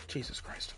Jesus Christ.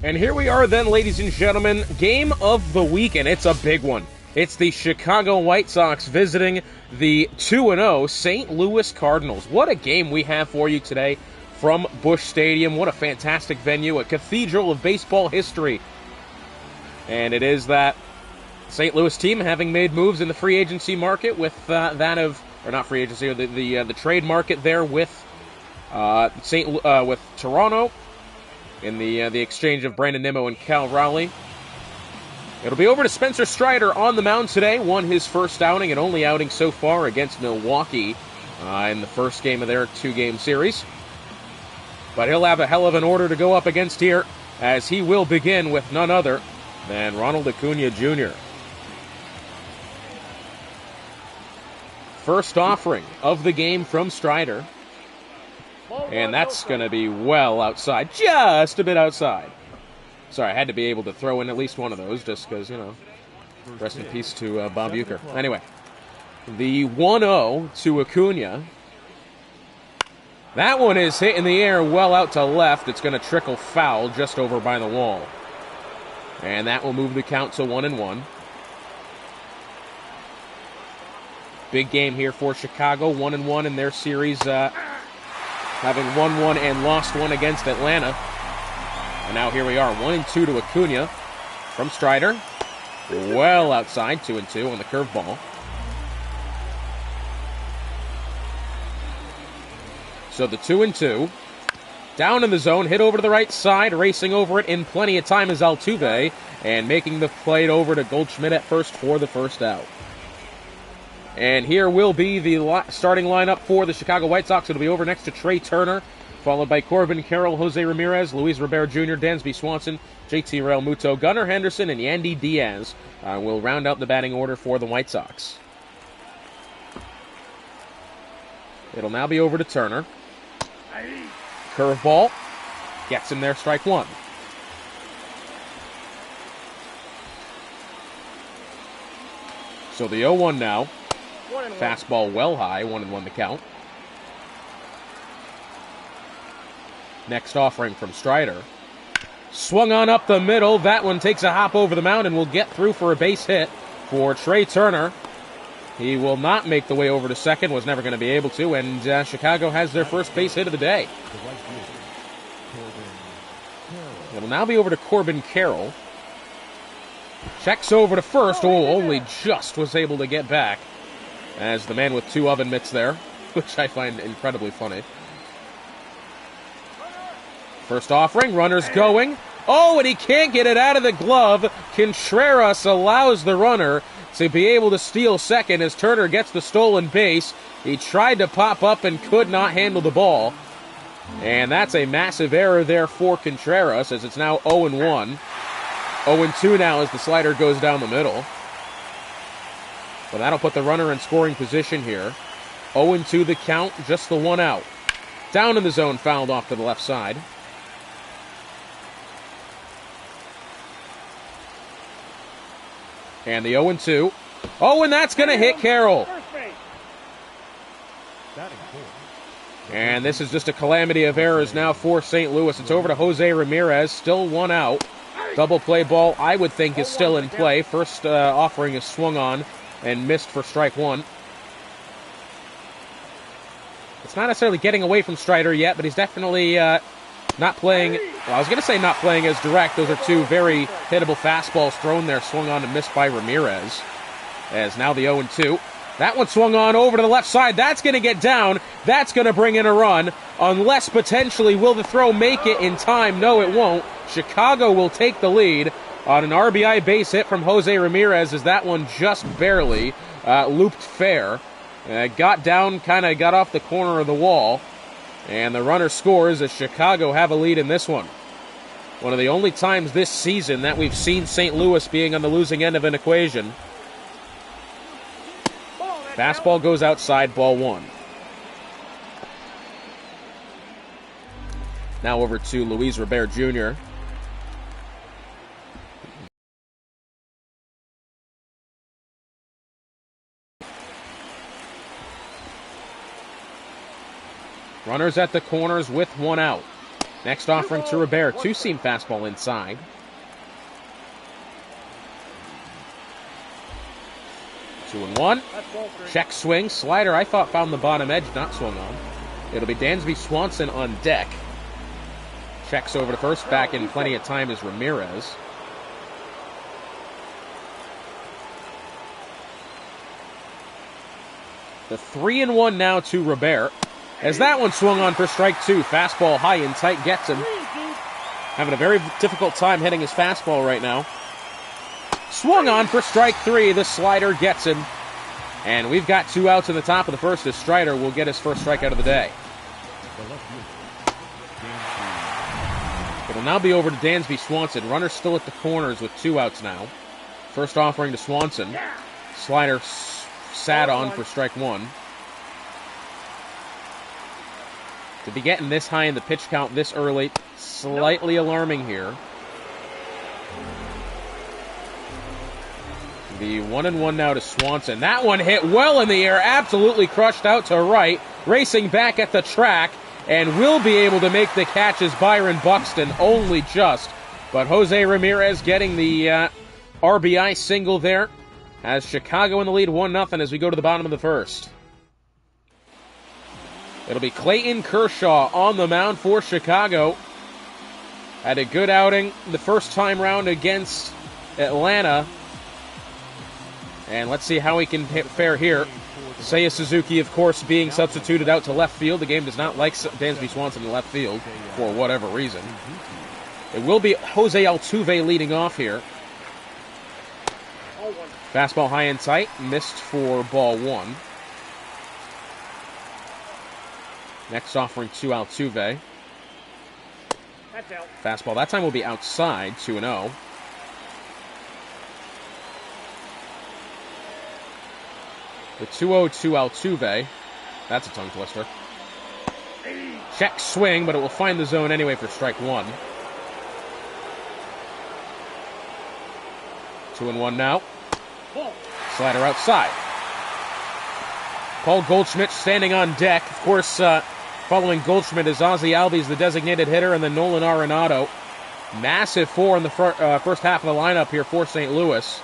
And here we are then, ladies and gentlemen, game of the week, and it's a big one. It's the Chicago White Sox visiting the 2-0 St. Louis Cardinals. What a game we have for you today from Busch Stadium. What a fantastic venue, a cathedral of baseball history. And it is that St. Louis team having made moves in the free agency market with the trade market there with with Toronto. In the exchange of Brandon Nimmo and Cal Raleigh. It'll be over to Spencer Strider on the mound today. Won his first outing and only outing so far against Milwaukee in the first game of their two-game series. But he'll have a hell of an order to go up against here, as he will begin with none other than Ronald Acuna Jr. First offering of the game from Strider. And that's going to be well outside. Just a bit outside. Sorry, I had to be able to throw in at least one of those just because, rest in peace to Bob Uecker. Anyway, the 1-0 to Acuna. That one is hit in the air well out to left. It's going to trickle foul just over by the wall. And that will move the count to 1-1. Big game here for Chicago. 1-1 in their series. Having won one and lost one against Atlanta. And now here we are, 1-2 to Acuna from Strider. Well outside, 2-2 on the curveball. So the 2-2. Down in the zone, hit over to the right side, racing over it in plenty of time is Altuve, and making the play over to Goldschmidt at first for the first out. And here will be the starting lineup for the Chicago White Sox. It'll be over next to Trey Turner, followed by Corbin Carroll, Jose Ramirez, Luis Robert Jr., Dansby Swanson, JT Realmuto, Gunnar Henderson, and Yandy Diaz will round out the batting order for the White Sox. It'll now be over to Turner. Curveball. Gets him there, strike one. So the 0-1 now. Fastball well high, 1-1 the count. Next offering from Strider. Swung on up the middle. That one takes a hop over the mound and will get through for a base hit for Trey Turner. He will not make the way over to second, was never going to be able to, and Chicago has their first base hit of the day. It'll now be over to Corbin Carroll. Checks over to first. Oh, only just was able to get back. As the man with 2 oven mitts there, which I find incredibly funny. First offering, runners going. Oh, and he can't get it out of the glove. Contreras allows the runner to be able to steal second as Turner gets the stolen base. He tried to pop up and could not handle the ball. And that's a massive error there for Contreras as it's now 0-1. 0-2 now as the slider goes down the middle. But that'll put the runner in scoring position here. 0-2 the count, just the 1 out. Down in the zone, fouled off to the left side. And the 0-2. Oh, and that's going to hit Carroll. And this is just a calamity of errors now for St. Louis. It's over to Jose Ramirez, still 1 out. Double play ball, I would think, is still in play. First offering is swung on and missed for strike 1. It's not necessarily getting away from Strider yet, but he's definitely not playing. Well, I was going to say not playing as direct. Those are 2 very hittable fastballs thrown there, swung on and missed by Ramirez. As now the 0-2. That one swung on over to the left side. That's going to get down. That's going to bring in a run. Unless potentially, will the throw make it in time? No, it won't. Chicago will take the lead on an RBI base hit from Jose Ramirez as that one just barely looped fair. Got down, kind of got off the corner of the wall. And the runner scores as Chicago have a lead in this one. One of the only times this season that we've seen St. Louis being on the losing end of an equation. Fastball goes outside, ball 1. Now over to Luis Robert Jr. Runners at the corners with 1 out. Next offering to Robert, 2-seam fastball inside. Two and 1. Check swing. Slider, I thought, found the bottom edge, not swung on. It'll be Dansby Swanson on deck. Checks over to first. Back in plenty of time is Ramirez. The 3-1 now to Robert. As that one swung on for strike 2. Fastball high and tight gets him. Having a very difficult time hitting his fastball right now. Swung on for strike 3. The slider gets him. And we've got 2 outs in the top of the first as Strider will get his first strikeout of the day. It'll now be over to Dansby Swanson. Runner still at the corners with 2 outs now. First offering to Swanson. Slider sat on for strike 1. To be getting this high in the pitch count this early, slightly alarming here. The 1-1 now to Swanson. That one hit well in the air, absolutely crushed out to right, racing back at the track, and will be able to make the catch as Byron Buxton, only just. But Jose Ramirez getting the RBI single there, has Chicago in the lead 1-0 as we go to the bottom of the first. It'll be Clayton Kershaw on the mound for Chicago. Had a good outing the first time round against Atlanta. And let's see how he can fare here. Seiya Suzuki, of course, being substituted out to left field. The game does not like Dansby Swanson in left field for whatever reason. It will be Jose Altuve leading off here. Fastball high and tight, missed for ball 1. Next offering to Altuve. Fastball that time will be outside, 2-0. The 2-0 to Altuve. That's a tongue twister. Check swing, but it will find the zone anyway for strike 1. 2-1 now. Slider outside. Paul Goldschmidt standing on deck. Of course, following Goldschmidt is Ozzie Albies, the designated hitter, and then Nolan Arenado. Massive 4 in the first half of the lineup here for St. Louis.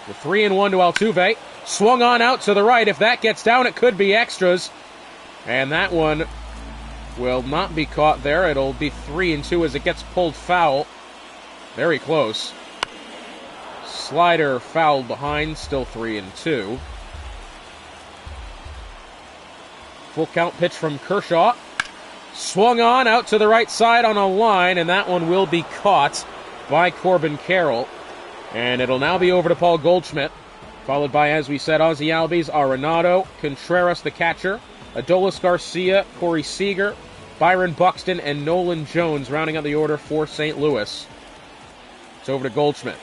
The 3-1 to Altuve. Swung on out to the right. If that gets down, it could be extras. And that one will not be caught there. It'll be 3-2 as it gets pulled foul. Very close. Slider fouled behind, still 3-2. Full count pitch from Kershaw. Swung on out to the right side on a line, and that one will be caught by Corbin Carroll. And it'll now be over to Paul Goldschmidt, followed by, as we said, Ozzie Albies, Arenado, Contreras the catcher, Adolis Garcia, Corey Seager, Byron Buxton, and Nolan Jones rounding out the order for St. Louis. It's over to Goldschmidt.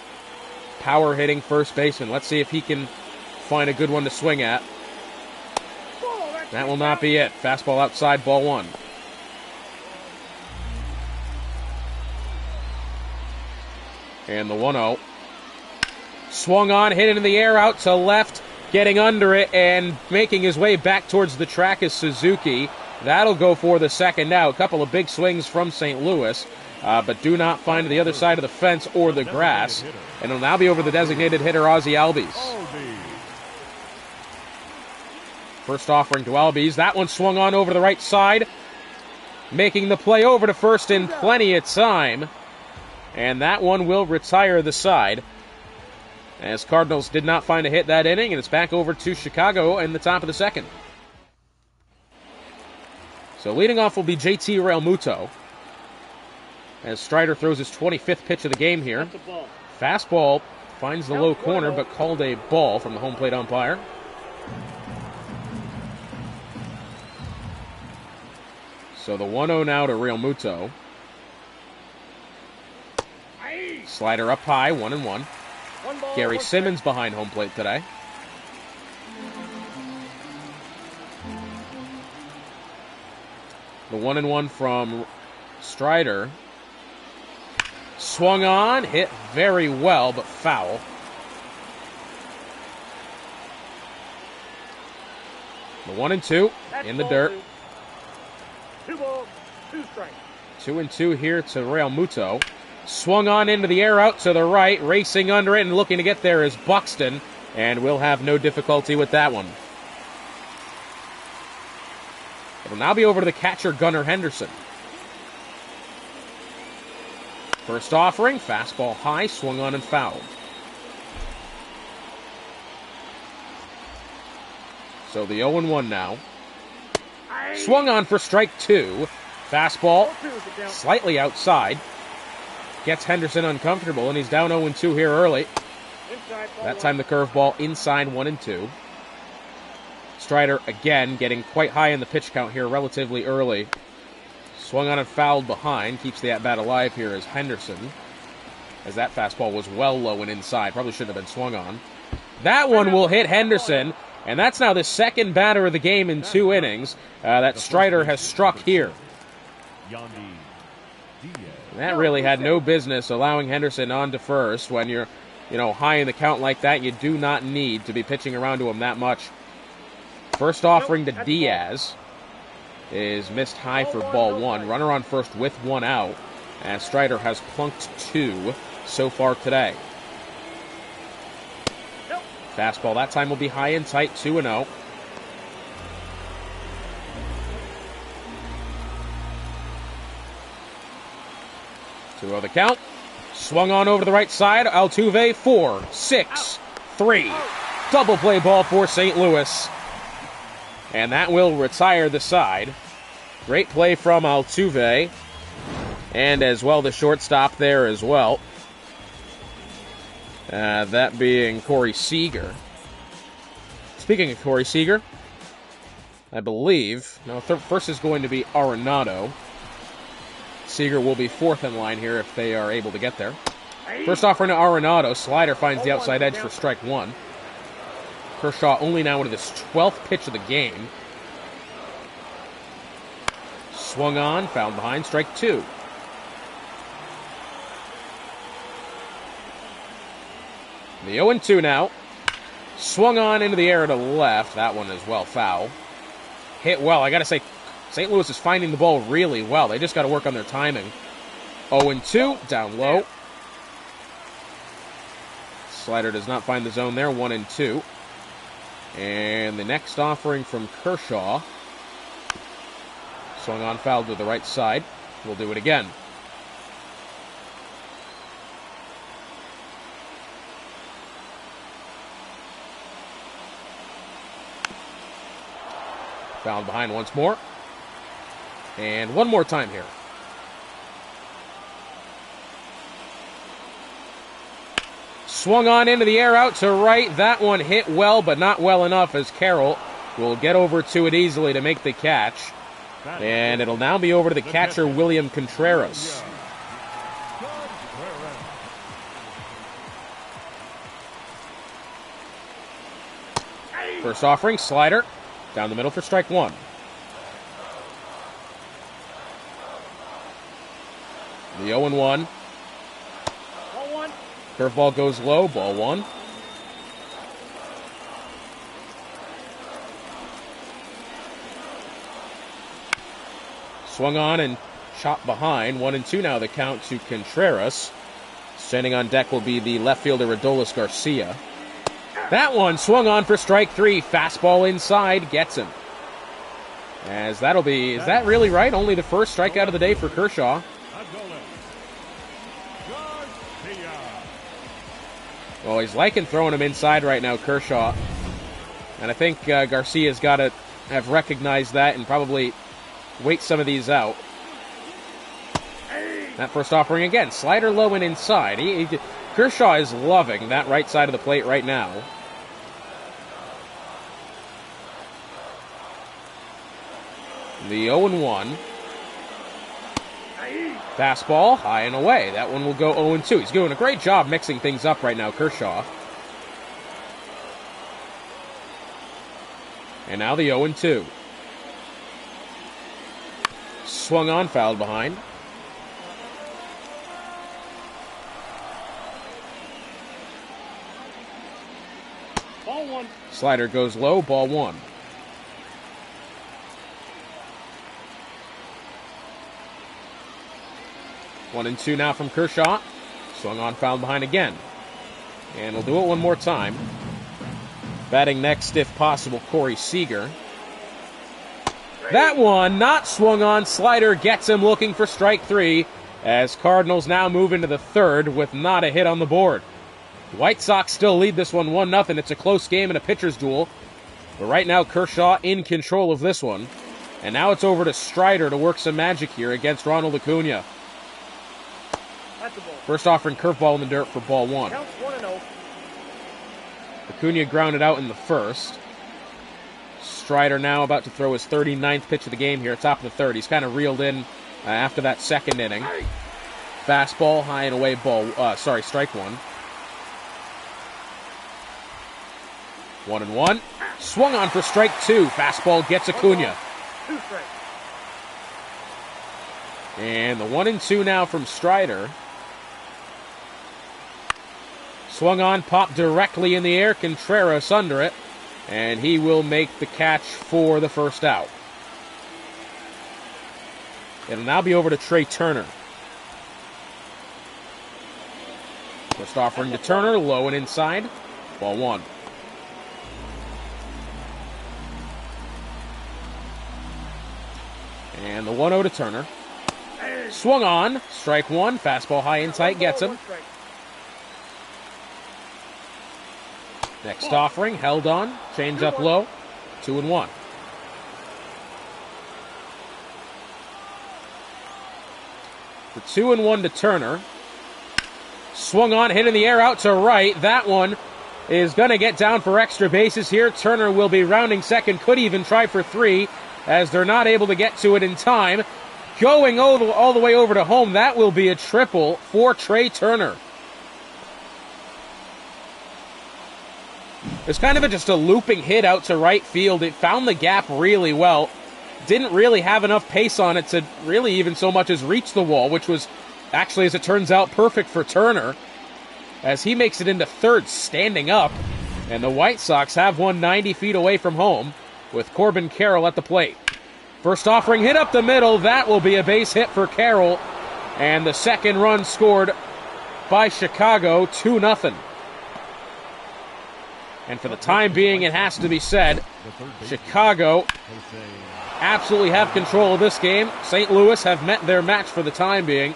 Power hitting first baseman. Let's see if he can find a good one to swing at. That will not be it. Fastball outside, ball one. And the 1-0. Swung on, hit it in the air, out to left, getting under it, and making his way back towards the track is Suzuki. That'll go for the second out. A couple of big swings from St. Louis, but do not find the other side of the fence or the grass. And it'll now be over the designated hitter, Ozzie Albies. First offering to Albies. That one swung on over to the right side, making the play over to first in plenty of time. And that one will retire the side, as Cardinals did not find a hit that inning, and it's back over to Chicago in the top of the second. So leading off will be JT Realmuto, as Strider throws his 25th pitch of the game here. Fastball finds the low corner, but called a ball from the home plate umpire. So the 1-0 now to Realmuto. Slider up high, 1-1. Gary Simmons behind home plate today. The 1-1 from Strider. Swung on, hit very well, but foul. The 1-2 in the dirt. 2 balls, 2 strikes. 2-2 here to Realmuto. Swung on into the air out to the right, racing under it and looking to get there is Buxton, and we'll have no difficulty with that one. It'll now be over to the catcher, Gunnar Henderson. First offering, fastball high, swung on and fouled. So the 0-1 now. Swung on for strike 2. Fastball slightly outside. Gets Henderson uncomfortable, and he's down 0-2 here early. That time the curveball inside 1-2. Strider again getting quite high in the pitch count here relatively early. Swung on and fouled behind. Keeps the at-bat alive here as Henderson, as that fastball was well low and inside. Probably shouldn't have been swung on. That one will hit Henderson, and that's now the second batter of the game in 2 innings that Strider has struck here. That really had no business allowing Henderson on to first. When you're, high in the count like that, you do not need to be pitching around to him that much. First offering to Diaz is missed high for ball 1. Runner on first with 1 out, as Strider has plunked 2 so far today. Fastball that time will be high and tight, 2-0. Two-0 the count. Swung on over to the right side. Altuve, 4-6-3. Double play ball for St. Louis. And that will retire the side. Great play from Altuve. And as well the shortstop there as well. That being Corey Seager. Speaking of Corey Seager, I believe, first is going to be Arenado. Seager will be 4th in line here if they are able to get there. First offering to Arenado. Slider finds the outside edge for strike 1. Kershaw only now into his 12th pitch of the game. Swung on, fouled behind, strike 2. The 0-2 now. Swung on into the air to left. That one is well foul. Hit well. I got to say, St. Louis is finding the ball really well. They just got to work on their timing. 0-2, down low. Slider does not find the zone there, 1-2. And the next offering from Kershaw. Swung on, fouled to the right side. We'll do it again. Fouled behind once more. And one more time here. Swung on into the air out to right. That one hit well, but not well enough, as Carroll will get over to it easily to make the catch. And it'll now be over to the catcher, William Contreras. First offering, slider. Down the middle for strike one. The 0-1. Curveball goes low, ball one. Swung on and chopped behind. 1-2 now the count to Contreras. Standing on deck will be the left fielder, Adolis Garcia. That one swung on for strike three. Fastball inside, gets him. As that'll be, is that really right? Only the first strikeout of the day for Kershaw. Well, he's liking throwing him inside right now, Kershaw. And I think Garcia's got to have recognized that and probably wait some of these out. That first offering again. Slider low and inside. Kershaw is loving that right side of the plate right now. The 0-1. Fastball, high and away. That one will go 0-2. He's doing a great job mixing things up right now, Kershaw. And now the 0-2. Swung on, fouled behind. Ball one. Slider goes low, ball one. One and two now from Kershaw. Swung on, fouled behind again. And we'll do it one more time. Batting next, if possible, Corey Seager. That one not swung on. Slider gets him looking for strike three as Cardinals now move into the third with not a hit on the board. The White Sox still lead this one 1-0. It's a close game and a pitcher's duel. But right now, Kershaw in control of this one. And now it's over to Strider to work some magic here against Ronald Acuna. First offering, curveball in the dirt for ball one. Counts 1-0. Acuna grounded out in the first. Strider now about to throw his 39th pitch of the game here, top of the third. He's kind of reeled in after that second inning. Fastball, high and away, strike one. 1-1. Swung on for strike two. Fastball gets Acuna. 2 strikes. And the 1-2 now from Strider. Swung on, popped directly in the air. Contreras under it. And he will make the catch for the first out. It'll now be over to Trey Turner. First offering to Turner, low and inside. Ball one. And the 1-0 to Turner. Swung on, strike one. Fastball high and tight, gets him. Next offering, held on, change up low, 2-1. The 2-1 to Turner. Swung on, hit in the air out to right. That one is going to get down for extra bases here. Turner will be rounding second, could even try for three, as they're not able to get to it in time. Going all the way over to home, that will be a triple for Trey Turner. It's kind of just a looping hit out to right field. It found the gap really well. Didn't really have enough pace on it to really even so much as reach the wall, which was actually, as it turns out, perfect for Turner, as he makes it into third standing up. And the White Sox have one 90 feet away from home with Corbin Carroll at the plate. First offering hit up the middle. That will be a base hit for Carroll. And the second run scored by Chicago, 2-0. And for the time being, it has to be said, Chicago absolutely have control of this game. St. Louis have met their match for the time being.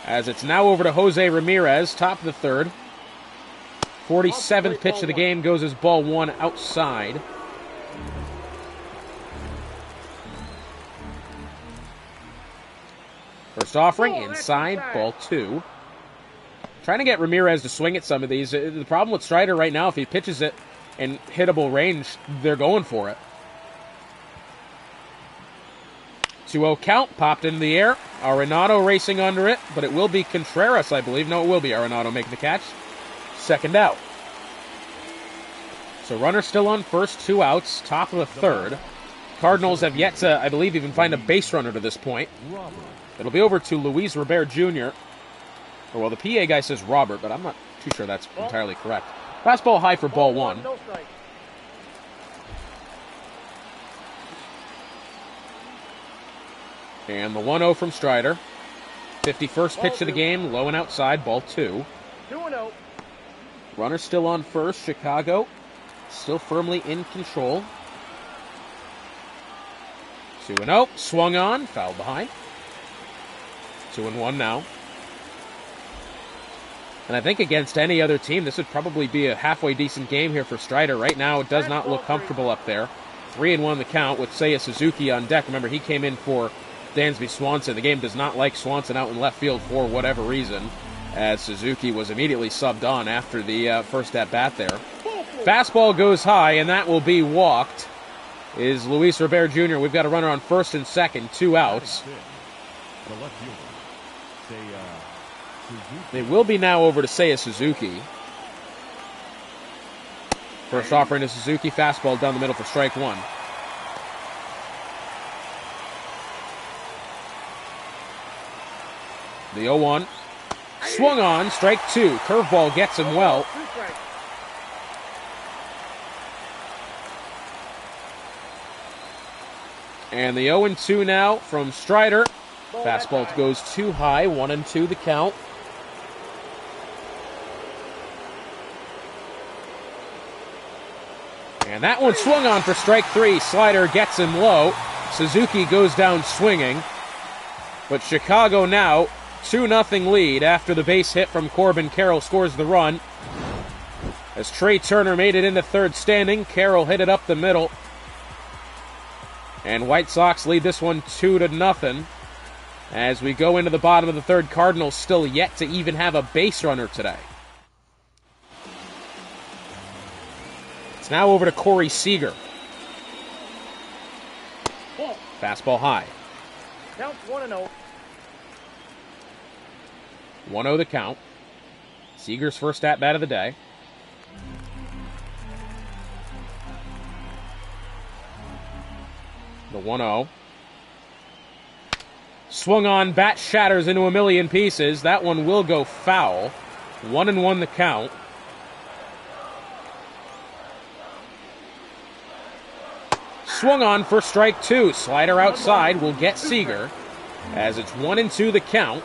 As it's now over to Jose Ramirez, top of the third. 47th pitch of the game goes as ball one outside. First offering, inside, ball two. Trying to get Ramirez to swing at some of these. The problem with Strider right now, if he pitches it in hittable range, they're going for it. 2-0 count, popped into the air. Arenado racing under it, but it will be Contreras, I believe. No, it will be Arenado making the catch. Second out. So runner still on first, 2 outs, top of the third. Cardinals have yet to, I believe, even find a base runner to this point. It'll be over to Luis Robert Jr. Or, well, the PA guy says Robert, but I'm not too sure that's entirely correct. Fastball high for ball one. And the 1-0 from Strider. 51st pitch of the game, low and outside, ball two. 2-0. Runner still on first, Chicago still firmly in control. 2-0, swung on, fouled behind. 2-1 now. And I think against any other team, this would probably be a halfway decent game here for Strider. Right now, it does not look comfortable up there. 3-1 the count with Seiya Suzuki on deck. Remember, he came in for Dansby Swanson. The game does not like Swanson out in left field for whatever reason, as Suzuki was immediately subbed on after the first at-bat there. Fastball goes high, and that will be walked. Is Luis Robert Jr. We've got a runner on first and second, 2 outs. They will be now over to Seiya Suzuki. First offering to Suzuki, fastball down the middle for strike one. The 0-1. Swung on, strike two. Curveball gets him well. And the 0-2 now from Strider. Fastball goes too high, 1-2 the count. And that one swung on for strike three. Slider gets him low. Suzuki goes down swinging. But Chicago now 2-0 lead after the base hit from Corbin Carroll scores the run. As Trey Turner made it into third standing, Carroll hit it up the middle. And White Sox lead this one 2-0. As we go into the bottom of the third, Cardinals still yet to even have a base runner today. It's now over to Corey Seager. Fastball high. Count 1-0. 1-0 the count. Seager's first at-bat of the day. The 1-0. Swung on, bat shatters into a million pieces. That one will go foul. 1-1 the count. Swung on for strike two. Slider outside will get Seager as it's 1-2 the count.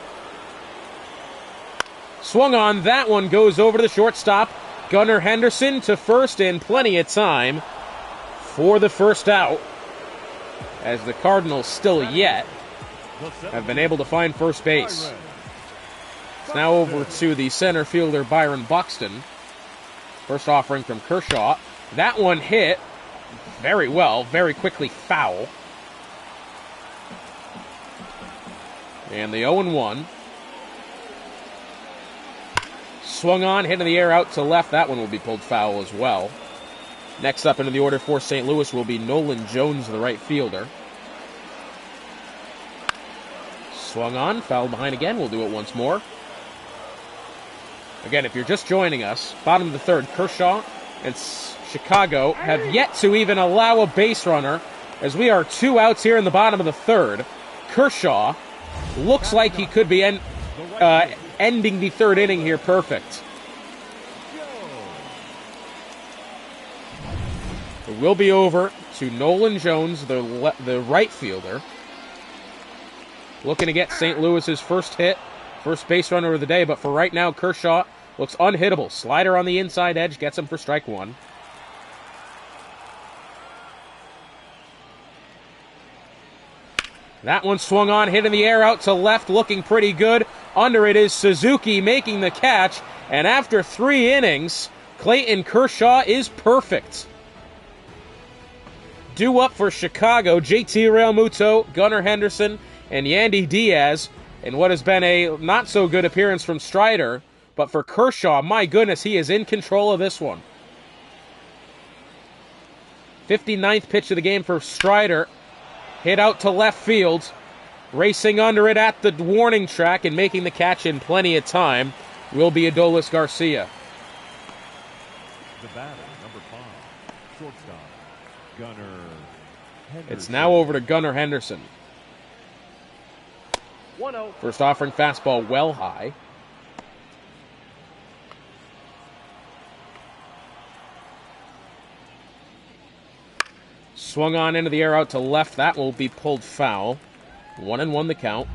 Swung on, that one goes over to the shortstop. Gunnar Henderson to first in plenty of time for the first out, as the Cardinals still yet have been able to find first base. It's now over to the center fielder Byron Buxton. First offering from Kershaw. That one hit very well, very quickly foul. And the 0-1. Swung on, hit in the air out to left. That one will be pulled foul as well. Next up into the order for St. Louis will be Nolan Jones, the right fielder. Swung on, fouled behind again. We'll do it once more. Again, if you're just joining us, bottom of the third, Kershaw and Chicago have yet to even allow a base runner, as we are 2 outs here in the bottom of the third. Kershaw looks like he could be ending the third inning here perfect. It will be over to Nolan Jones, the right fielder. Looking to get St. Louis's first hit, first base runner of the day, but for right now, Kershaw looks unhittable. Slider on the inside edge gets him for strike one. That one swung on, hit in the air out to left, looking pretty good. Under it is Suzuki making the catch. And after 3 innings, Clayton Kershaw is perfect. Due up for Chicago, JT Realmuto, Gunnar Henderson, and Yandy Diaz. In what has been a not-so-good appearance from Strider. But for Kershaw, my goodness, he is in control of this one. 59th pitch of the game for Strider. Hit out to left field. Racing under it at the warning track and making the catch in plenty of time will be Adolis Garcia. The batter, number 5, shortstop, Gunnar Henderson. It's now over to Gunnar Henderson. 1-0. First offering fastball well high. Swung on into the air out to left. That will be pulled foul. 1-1 the count.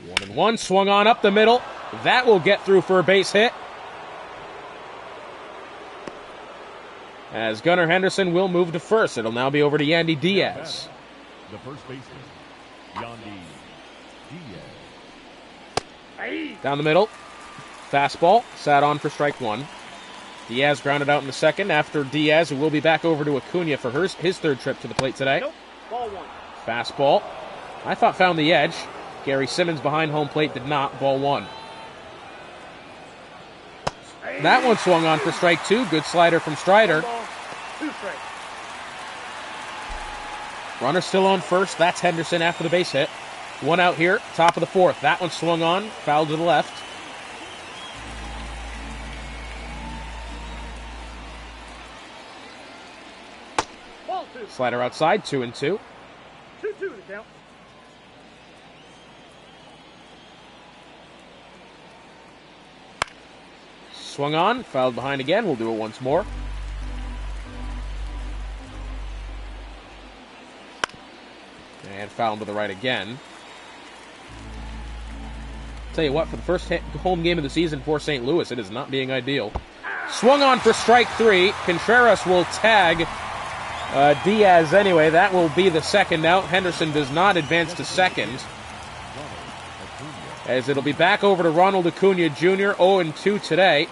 One and one. Swung on up the middle. That will get through for a base hit. As Gunnar Henderson will move to first. It'll now be over to Yandy Diaz. The first baseman, Yandy Diaz. Down the middle. Fastball. Sat on for strike one. Diaz grounded out in the second after Diaz, who will be back over to Acuna for his third trip to the plate today. Nope. Ball 1. Fastball. I thought found the edge. Gary Simmons behind home plate did not. Ball 1. That one swung on for strike 2. Good slider from Strider. 2 strikes. Runner still on first. That's Henderson after the base hit. One out here, top of the 4th. That one swung on, foul to the left. Ball 2. Slider outside, 2-2. 2-2 the count. Swung on, fouled behind again. We'll do it once more. And foul to the right again. Tell you what, for the first home game of the season for St. Louis, it is not being ideal. Swung on for strike 3. Contreras will tag Diaz anyway. That will be the second out. Henderson does not advance to second, as it'll be back over to Ronald Acuna Jr. 0-2 today.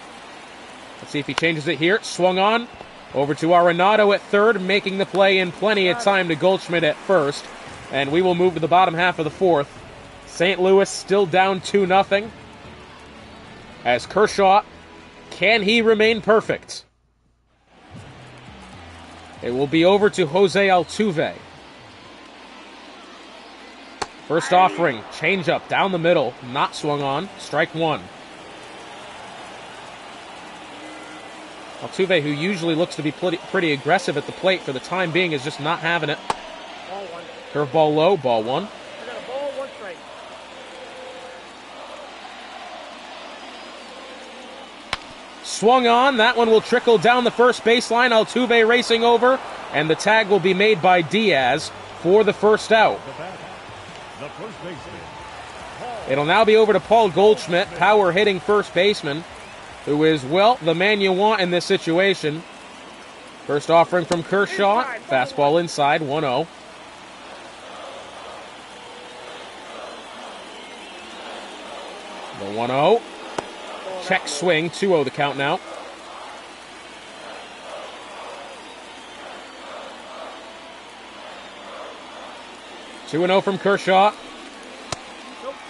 Let's see if he changes it here. Swung on. Over to Arenado at third, making the play in plenty of time to Goldschmidt at first. And we will move to the bottom half of the 4th. St. Louis still down 2-0. As Kershaw, can he remain perfect? It will be over to Jose Altuve. First offering, changeup down the middle, not swung on, strike 1. Altuve, who usually looks to be pretty aggressive at the plate for the time being, is just not having it. Ball 1. Curveball low, ball 1. I got a ball, 1 strike. Swung on, that one will trickle down the first baseline. Altuve racing over, and the tag will be made by Diaz for the first out. The first baseman, Paul. It'll now be over to Paul Goldschmidt, power hitting first baseman, who is, well, the man you want in this situation. First offering from Kershaw, fastball inside, 1-0. The 1-0. Check swing, 2-0 the count now. Two 2-0 from Kershaw.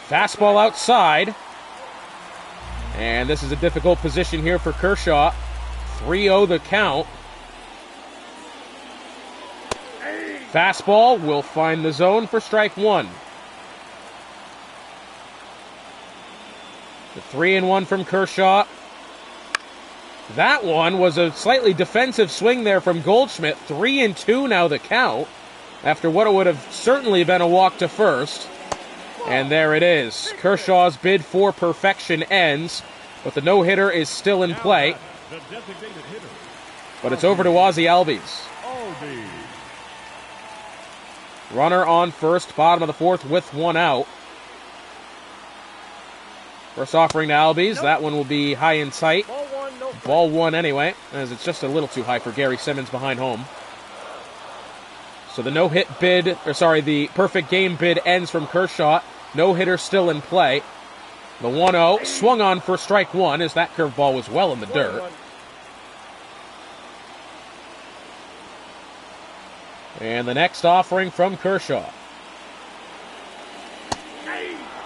Fastball outside. And this is a difficult position here for Kershaw. 3-0 the count. Fastball will find the zone for strike 1. The 3-1 from Kershaw. That one was a slightly defensive swing there from Goldschmidt. 3-2 now the count, after what would have certainly been a walk to first. And there it is. Kershaw's bid for perfection ends, but the no-hitter is still in play. The designated hitter, But it's over to Ozzie Albies. Albies. Runner on first, bottom of the 4th with 1 out. First offering to Albies. That one will be high and tight. Ball 1. no strike. Ball one anyway, as it's just a little too high for Gary Simmons behind home. So the the perfect game bid ends from Kershaw. No hitter still in play. The 1-0 swung on for strike one as that curveball was well in the dirt. 1-1. And the next offering from Kershaw.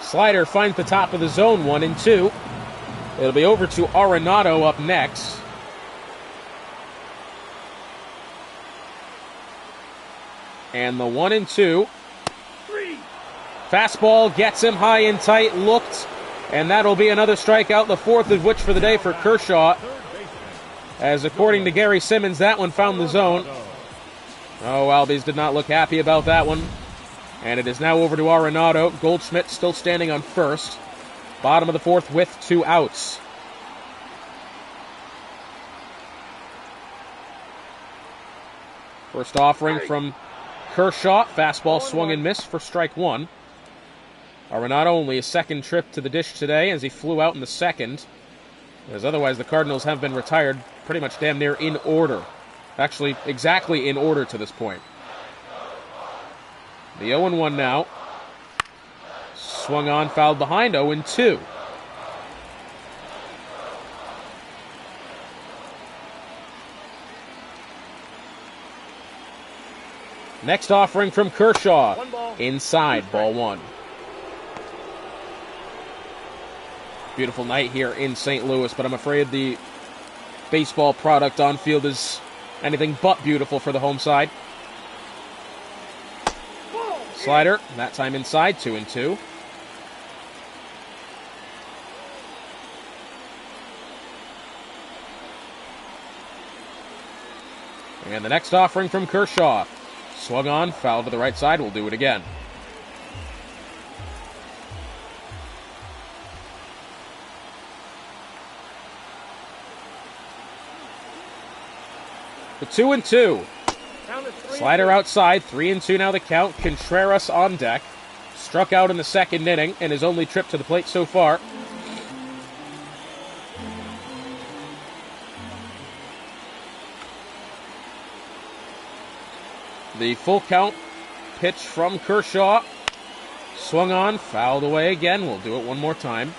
Slider finds the top of the zone, 1-2. It'll be over to Arenado up next. And the 1-2. Fastball gets him high and tight, looked, and that'll be another strikeout, the fourth of which for the day for Kershaw. As according to Gary Simmons, that one found the zone. Oh, Albies did not look happy about that one. And it is now over to Arenado. Goldschmidt still standing on first. Bottom of the fourth with 2 outs. First offering from Kershaw. Fastball swung and missed for strike one. Arenado only a second trip to the dish today as he flew out in the second. As otherwise the Cardinals have been retired pretty much damn near in order. Actually, exactly in order to this point. The 0-1 now. Swung on, fouled behind, 0-2. Next offering from Kershaw. Inside, ball one. Beautiful night here in St. Louis, but I'm afraid the baseball product on field is anything but beautiful for the home side. Slider, that time inside, 2-2. And the next offering from Kershaw. Swung on, foul to the right side, we'll do it again. The 2-2. Slider outside, 3-2 now the count. Contreras on deck. Struck out in the second inning and his only trip to the plate so far. The full count pitch from Kershaw. Swung on, fouled away again. We'll do it one more time.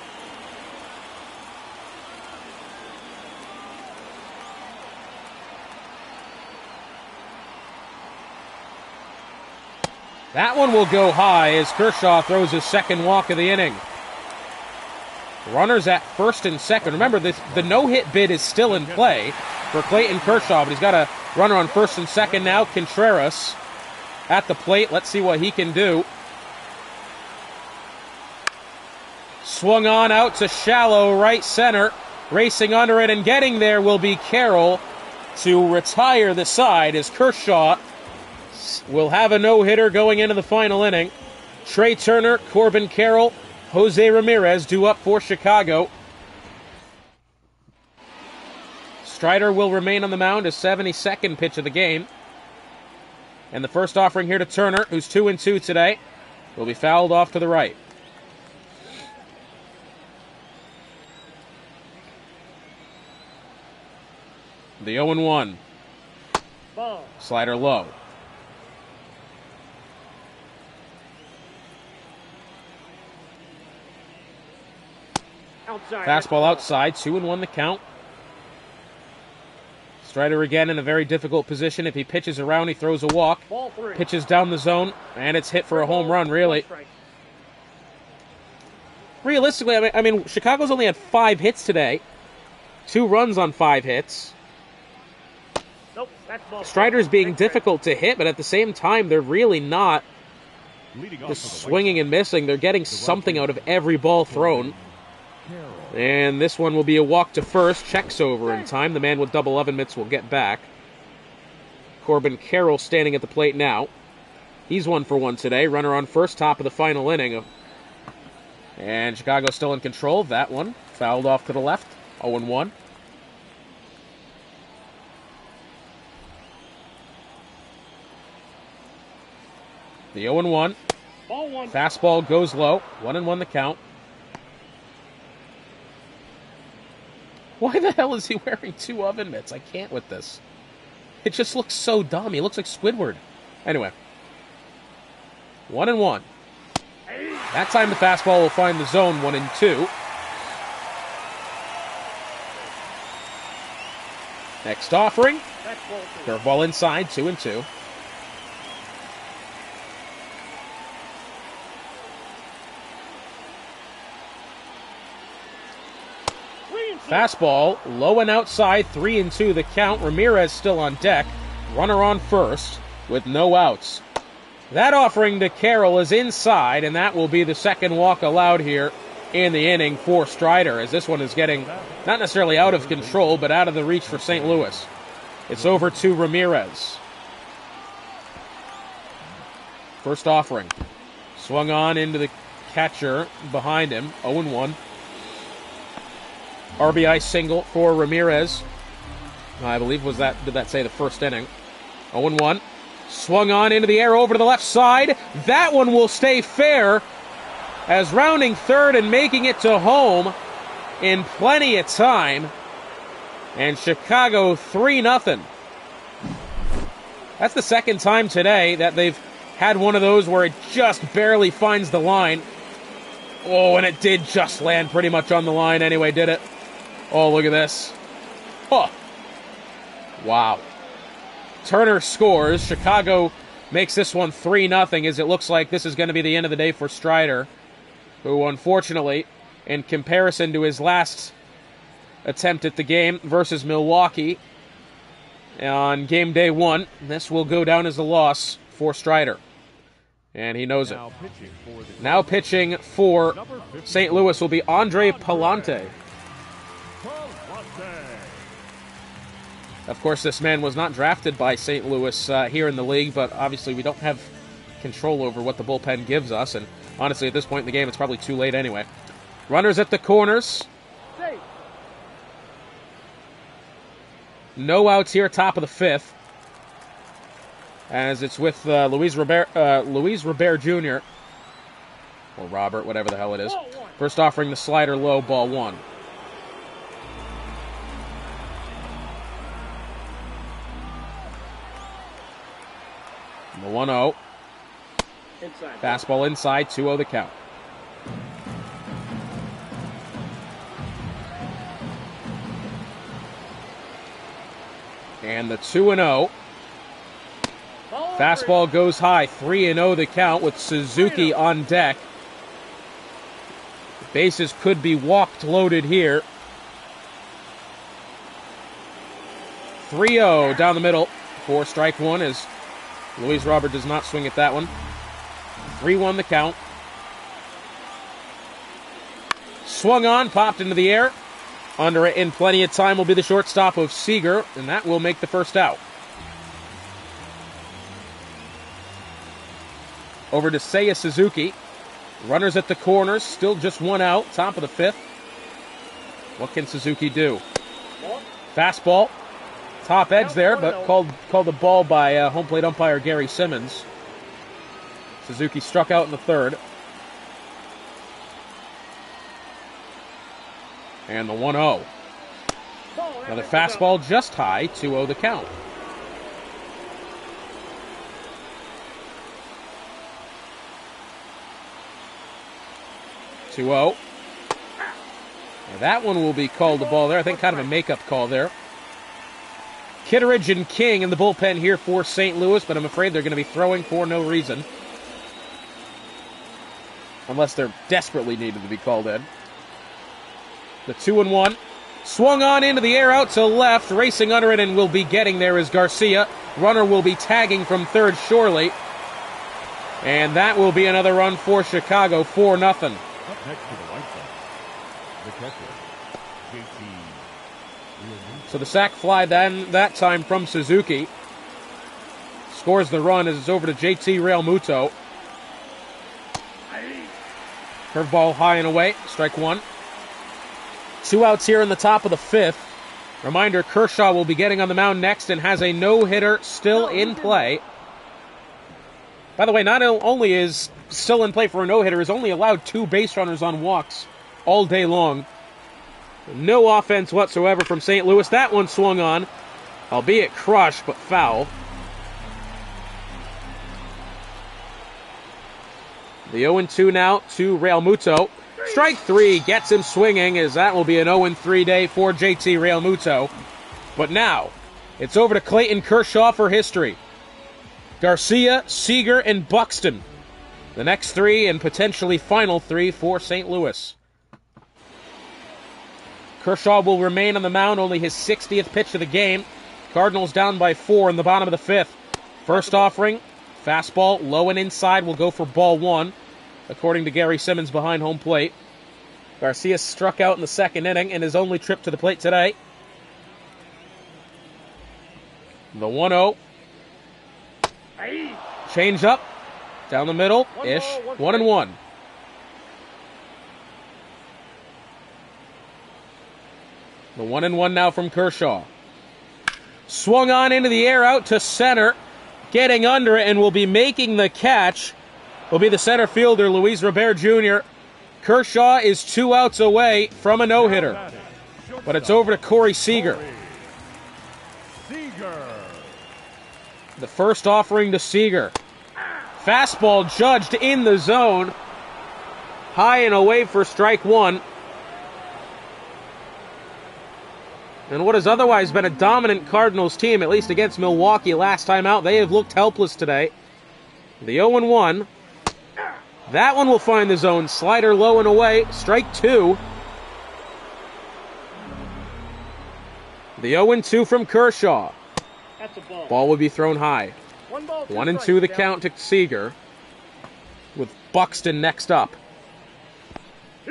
That one will go high as Kershaw throws his second walk of the inning. Runners at first and second. Remember, the no-hit bid is still in play for Clayton Kershaw, but he's got a runner on first and second now. Contreras at the plate. Let's see what he can do. Swung on out to shallow right center. Racing under it and getting there will be Carroll to retire the side as Kershaw will have a no-hitter going into the final inning. Trey Turner, Corbin Carroll, Jose Ramirez due up for Chicago. Strider will remain on the mound, his 72nd pitch of the game. And the first offering here to Turner, who's 2-2 today, will be fouled off to the right. The 0-1. Ball. Slider low. Outside. Fastball outside, 2-1 the count. Strider again in a very difficult position. If he pitches around, he throws a walk. Ball three. Pitches down the zone, and it's hit for a home run, really. Realistically, I mean, Chicago's only had 5 hits today. 2 runs on 5 hits. Nope, that's ball. Strider's being difficult to hit, but at the same time, they're really not just swinging and missing. They're getting something out of every ball thrown. And this one will be a walk to first. Checks over in time. The man with double oven mitts will get back. Corbin Carroll standing at the plate now. He's 1 for 1 today. Runner on first, top of the final inning. And Chicago still in control. That one fouled off to the left. 0-1. The 0-1. Ball one. Fastball goes low. 1-1 the count. Why the hell is he wearing 2 oven mitts? I can't with this. It just looks so dumb. He looks like Squidward. Anyway. 1-1. That time the fastball will find the zone. 1-2. Next offering. Curveball inside. 2-2. Fastball, low and outside, 3-2 the count. Ramirez still on deck. Runner on first with no outs. That offering to Carroll is inside, and that will be the second walk allowed here in the inning for Strider, as this one is getting not necessarily out of control, but out of the reach for St. Louis. It's over to Ramirez. First offering. Swung on into the catcher behind him, 0-1. RBI single for Ramirez. I believe did that say the first inning? 0-1. Swung on into the air over to the left side. That one will stay fair as rounding third and making it to home in plenty of time. And Chicago 3-0. That's the second time today that they've had one of those where it just barely finds the line. Oh, and it did just land pretty much on the line anyway, did it? Oh, look at this. Oh. Wow. Turner scores. Chicago makes this one 3-0 as it looks like this is going to be the end of the day for Strider, who unfortunately, in comparison to his last attempt at the game versus Milwaukee on game day 1, this will go down as a loss for Strider. And he knows it. Now pitching for St. Louis will be Andre Palante. Of course, this man was not drafted by St. Louis here in the league, but obviously we don't have control over what the bullpen gives us, and honestly, at this point in the game, it's probably too late anyway. Runners at the corners. No outs here, top of the 5th, as it's with Luis Robert Jr., or Robert, whatever the hell it is. First offering the slider low, ball 1. The 1-0. Fastball inside, 2-0 the count. And the 2-0. Fastball goes high, 3-0 the count with Suzuki on deck. Bases could be walked loaded here. 3-0 down the middle for strike 1 as Luis Robert does not swing at that one. 3-1 the count. Swung on, popped into the air. Under it in plenty of time will be the shortstop of Seager, and that will make the first out. Over to Seiya Suzuki. Runners at the corners, still just 1 out, top of the 5th. What can Suzuki do? Fastball. Top edge there, but called the ball by home plate umpire Gary Simmons. Suzuki struck out in the 3rd. And the 1-0. Another fastball just high, 2-0 the count. And that one will be called the ball there. I think kind of a makeup call there. Kitteridge and King in the bullpen here for St. Louis, but I'm afraid they're going to be throwing for no reason. Unless they're desperately needed to be called in. The 2-1. Swung on into the air out to left. Racing under it and will be getting there is Garcia. Runner will be tagging from 3rd surely. And that will be another run for Chicago, 4-0. Up next to the White Sox, the catcher, JT. So the sac fly then that time from Suzuki. Scores the run as it's over to JT Realmuto. Curveball high and away, strike 1. 2 outs here in the top of the 5th. Reminder, Kershaw will be getting on the mound next and has a no-hitter still in play. By the way, not only is still in play for a no-hitter, is only allowed 2 base runners on walks all day long. No offense whatsoever from St. Louis. That one swung on, albeit crushed, but foul. The 0-2 now to Realmuto. Strike 3 gets him swinging, as that will be an 0-3 day for JT Realmuto. But now, it's over to Clayton Kershaw for history. Garcia, Seager, and Buxton. The next 3 and potentially final 3 for St. Louis. Kershaw will remain on the mound, only his 60th pitch of the game. Cardinals down by 4 in the bottom of the 5th. First offering, fastball, low and inside, will go for ball 1, according to Gary Simmons behind home plate. Garcia struck out in the second inning in his only trip to the plate today. The 1-0. Change up, down the middle-ish, 1-1. The 1-1 now from Kershaw. Swung on into the air, out to center. Getting under it and will be making the catch will be the center fielder, Luis Robert Jr. Kershaw is 2 outs away from a no-hitter. But it's over to Corey Seager. The first offering to Seager. Fastball judged in the zone. High and away for strike 1. And what has otherwise been a dominant Cardinals team, at least against Milwaukee last time out, they have looked helpless today. The 0-1. That one will find the zone. Slider low and away. Strike 2. The 0-2 from Kershaw. That's a ball. Ball will be thrown high. 1-2 the count to Seager, with Buxton next up.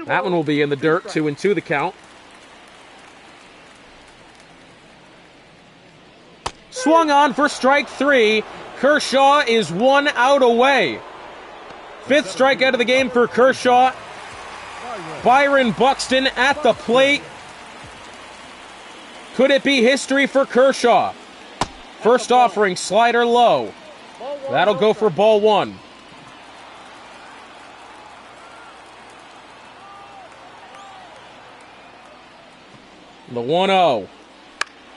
That one will be in the dirt. 2-2 the count. Swung on for strike 3. Kershaw is 1 out away. 5th strikeout of the game for Kershaw. Byron Buxton at the plate. Could it be history for Kershaw? First offering, slider low. That'll go for ball 1. The 1-0.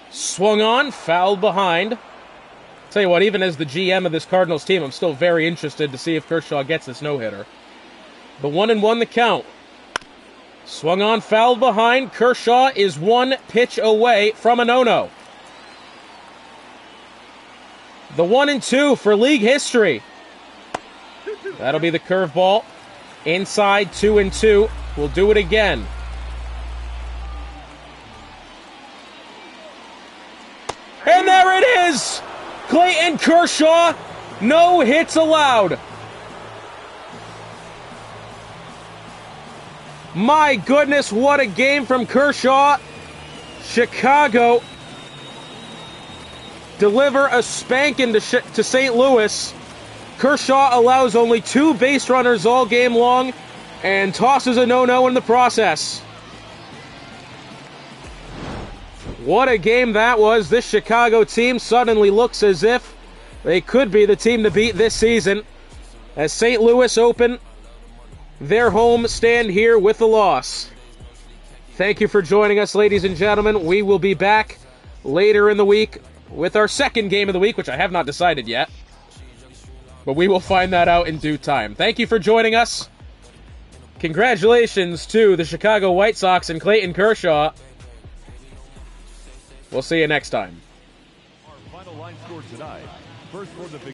Swung on, fouled behind. Tell you what, even as the GM of this Cardinals team, I'm still very interested to see if Kershaw gets this no-hitter. The 1-1 the count. Swung on, fouled behind. Kershaw is 1 pitch away from a no-no. The 1-2 for league history. That'll be the curveball. Inside, 2-2. We'll do it again. And there it is! Clayton Kershaw, no hits allowed. My goodness, what a game from Kershaw. Chicago deliver a spanking to St. Louis. Kershaw allows only 2 base runners all game long and tosses a no-no in the process. What a game that was. This Chicago team suddenly looks as if they could be the team to beat this season, as St. Louis open their home stand here with the loss. Thank you for joining us, ladies and gentlemen. We will be back later in the week with our second game of the week, which I have not decided yet, but we will find that out in due time. Thank you for joining us. Congratulations to the Chicago White Sox and Clayton Kershaw. We'll see you next time. Our final line score tonight. First for the